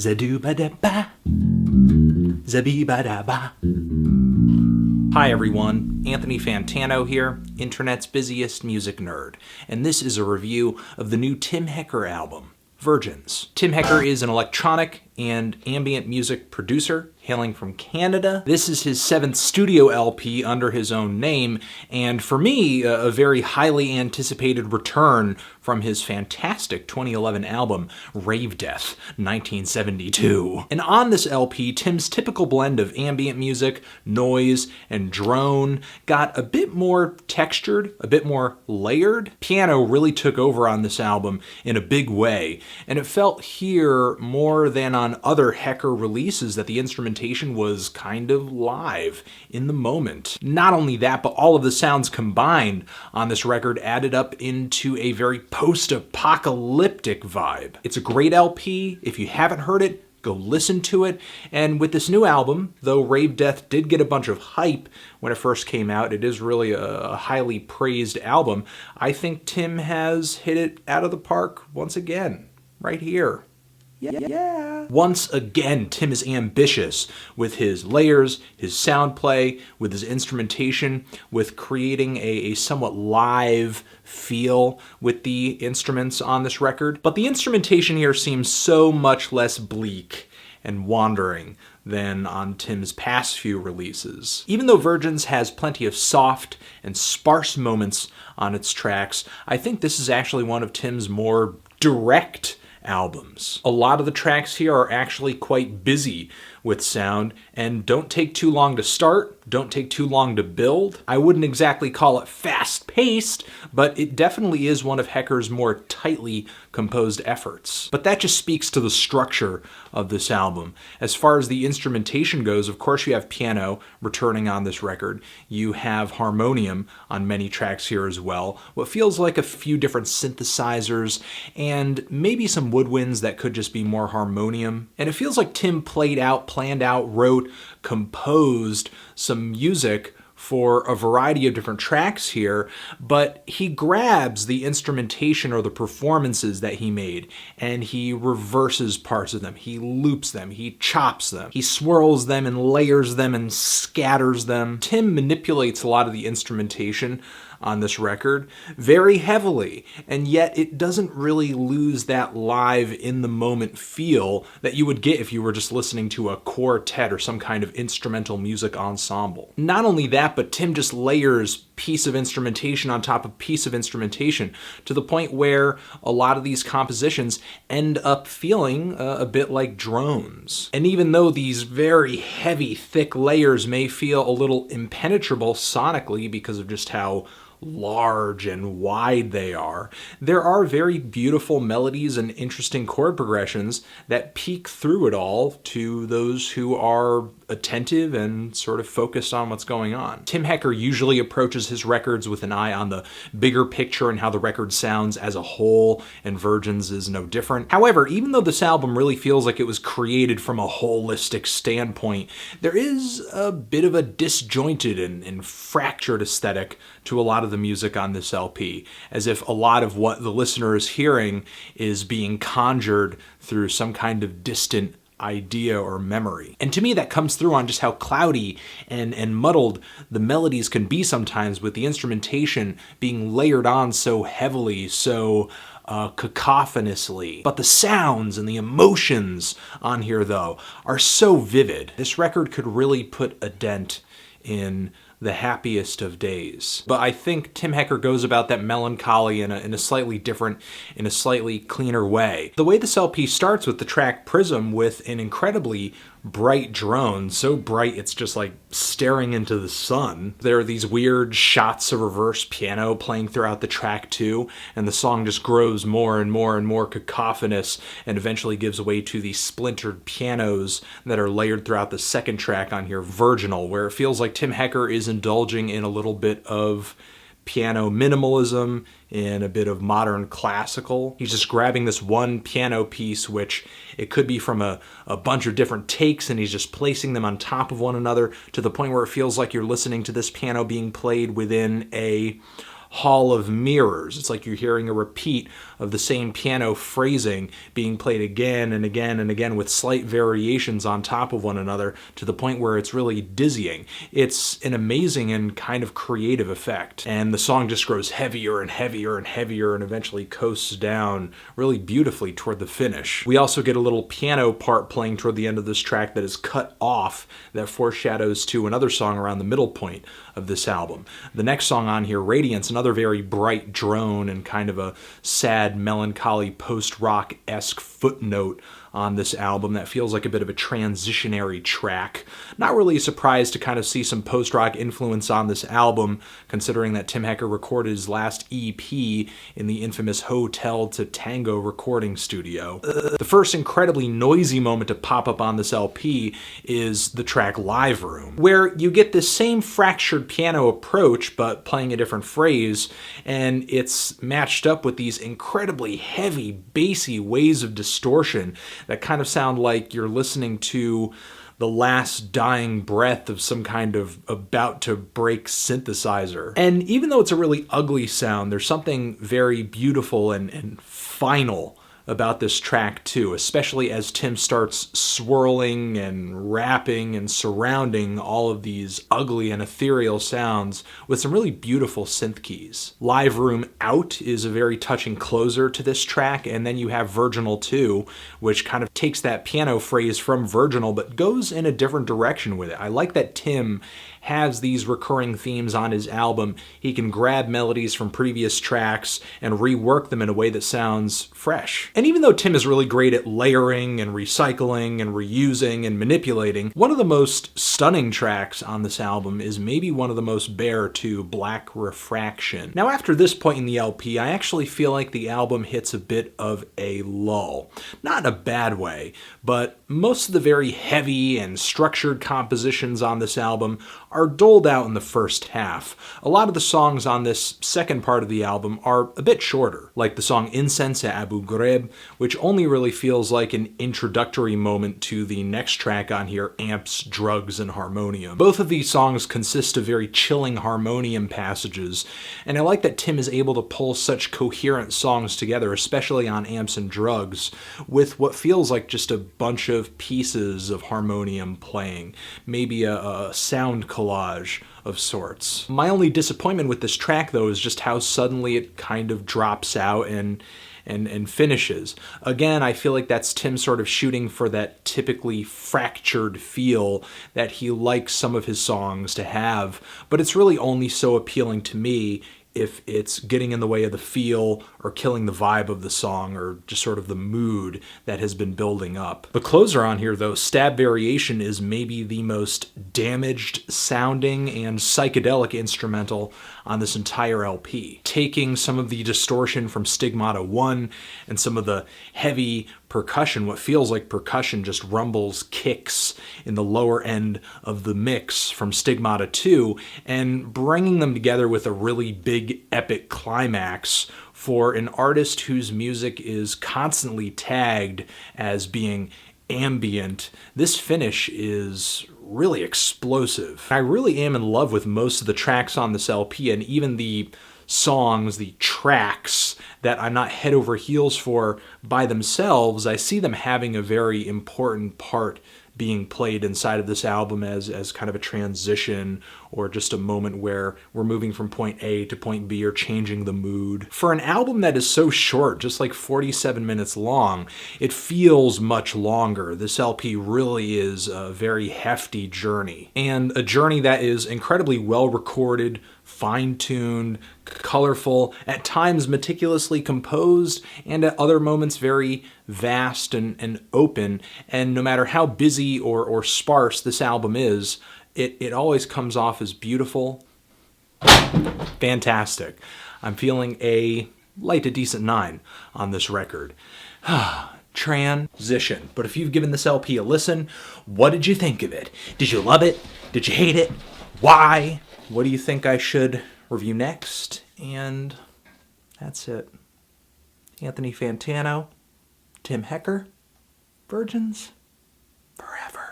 Zadoo-ba-da-ba, zabee-ba-da-ba. Hi everyone, Anthony Fantano here, internet's busiest music nerd, and this is a review of the new Tim Hecker album, Virgins. Tim Hecker is an electronic and ambient music producer hailing from Canada. This is his 7th studio LP under his own name, and for me, a very highly anticipated return from his fantastic 2011 album, Rave Death 1972. And on this LP, Tim's typical blend of ambient music, noise, and drone got a bit more textured, a bit more layered. Piano really took over on this album in a big way, and it felt here more than on other Hecker releases that the instrumentation was kind of live in the moment. Not only that, but all of the sounds combined on this record added up into a very post-apocalyptic vibe. It's a great LP. If you haven't heard it, go listen to it. And with this new album, though Rave Death did get a bunch of hype when it first came out, it is really a highly praised album. I think Tim has hit it out of the park once again, right here. Yeah. Once again, Tim is ambitious with his layers, his sound play, with his instrumentation, with creating a somewhat live feel with the instruments on this record. But the instrumentation here seems so much less bleak and wandering than on Tim's past few releases. Even though Virgins has plenty of soft and sparse moments on its tracks, I think this is actually one of Tim's more direct albums. A lot of the tracks here are actually quite busy with sound and don't take too long to start, don't take too long to build. I wouldn't exactly call it fast-paced, but it definitely is one of Hecker's more tightly composed efforts. But that just speaks to the structure of this album. As far as the instrumentation goes, of course you have piano returning on this record. You have harmonium on many tracks here as well. What feels like a few different synthesizers and maybe some woodwinds that could just be more harmonium. And it feels like Tim planned out, wrote, composed some music for a variety of different tracks here, but he grabs the instrumentation or the performances that he made and he reverses parts of them. He loops them, he chops them, he swirls them and layers them and scatters them. Tim manipulates a lot of the instrumentation on this record very heavily, and yet it doesn't really lose that live in the moment feel that you would get if you were just listening to a quartet or some kind of instrumental music ensemble. Not only that, but Tim just layers piece of instrumentation on top of piece of instrumentation to the point where a lot of these compositions end up feeling a bit like drones. And even though these very heavy, thick layers may feel a little impenetrable sonically because of just how large and wide they are, there are very beautiful melodies and interesting chord progressions that peek through it all to those who are attentive and sort of focused on what's going on. Tim Hecker usually approaches his records with an eye on the bigger picture and how the record sounds as a whole, and Virgins is no different. However, even though this album really feels like it was created from a holistic standpoint, there is a bit of a disjointed and fractured aesthetic to a lot of the music on this LP, as if a lot of what the listener is hearing is being conjured through some kind of distant idea or memory. And to me that comes through on just how cloudy and muddled the melodies can be sometimes, with the instrumentation being layered on so heavily, so cacophonously. But the sounds and the emotions on here, though, are so vivid. This record could really put a dent in the happiest of days. But I think Tim Hecker goes about that melancholy in a slightly different, in a slightly cleaner way. The way this LP starts with the track Prism with an incredibly bright drone, so bright it's just like staring into the sun. There are these weird shots of reverse piano playing throughout the track too, and the song just grows more and more and more cacophonous and eventually gives way to these splintered pianos that are layered throughout the second track on here, Virginal, where it feels like Tim Hecker is indulging in a little bit of piano minimalism, in a bit of modern classical. He's just grabbing this one piano piece, which it could be from a bunch of different takes, and he's just placing them on top of one another to the point where it feels like you're listening to this piano being played within a hall of mirrors. It's like you're hearing a repeat of the same piano phrasing being played again and again and again with slight variations on top of one another to the point where it's really dizzying. It's an amazing and kind of creative effect. And the song just grows heavier and heavier and heavier and eventually coasts down really beautifully toward the finish. We also get a little piano part playing toward the end of this track that is cut off that foreshadows to another song around the middle point of this album. The next song on here, Radiance, another very bright drone and kind of a sad, melancholy, post-rock-esque footnote on this album that feels like a bit of a transitionary track. Not really surprised to kind of see some post-rock influence on this album, considering that Tim Hecker recorded his last EP in the infamous Hotel to Tango recording studio. The first incredibly noisy moment to pop up on this LP is the track Live Room, where you get this same fractured piano approach but playing a different phrase, and it's matched up with these incredibly heavy, bassy waves of distortion that kind of sound like you're listening to the last dying breath of some kind of about to break synthesizer. And even though it's a really ugly sound, there's something very beautiful and final about this track too, especially as Tim starts swirling and rapping and surrounding all of these ugly and ethereal sounds with some really beautiful synth keys. Live Room Out is a very touching closer to this track, and then you have Virginal 2, which kind of takes that piano phrase from Virginal but goes in a different direction with it. I like that Tim has these recurring themes on his album. He can grab melodies from previous tracks and rework them in a way that sounds fresh. And even though Tim is really great at layering and recycling and reusing and manipulating, one of the most stunning tracks on this album is maybe one of the most bare to Black Refraction. Now after this point in the LP, I actually feel like the album hits a bit of a lull. Not in a bad way, but most of the very heavy and structured compositions on this album are doled out in the first half. A lot of the songs on this second part of the album are a bit shorter, like the song Incense at Abu Ghraib, which only really feels like an introductory moment to the next track on here, Amps, Drugs, and Harmonium. Both of these songs consist of very chilling harmonium passages, and I like that Tim is able to pull such coherent songs together, especially on Amps and Drugs, with what feels like just a bunch of pieces of harmonium playing, maybe a sound collage of sorts. My only disappointment with this track, though, is just how suddenly it kind of drops out and finishes. Again, I feel like that's Tim sort of shooting for that typically fractured feel that he likes some of his songs to have, but it's really only so appealing to me if it's getting in the way of the feel or killing the vibe of the song or just sort of the mood that has been building up. The closer on here, though, Stab Variation, is maybe the most damaged sounding and psychedelic instrumental on this entire LP. Taking some of the distortion from Stigmata 1 and some of the heavy percussion, what feels like percussion, just rumbles, kicks in the lower end of the mix from Stigmata 2, and bringing them together with a really big epic climax for an artist whose music is constantly tagged as being ambient. This finish is really explosive. I really am in love with most of the tracks on this LP, and even the songs, the tracks that I'm not head over heels for by themselves, I see them having a very important part being played inside of this album as kind of a transition or just a moment where we're moving from point A to point B or changing the mood. For an album that is so short, just like 47 minutes long, it feels much longer. This LP really is a very hefty journey, and a journey that is incredibly well recorded, fine-tuned, colorful, at times meticulously composed, and at other moments very vast and open. And no matter how busy or sparse this album is, it always comes off as beautiful, fantastic. I'm feeling a light to decent 9 on this record. Transition. But if you've given this LP a listen, what did you think of it? Did you love it? Did you hate it? Why? What do you think I should review next? And that's it. Anthony Fantano, Tim Hecker, Virgins Forever.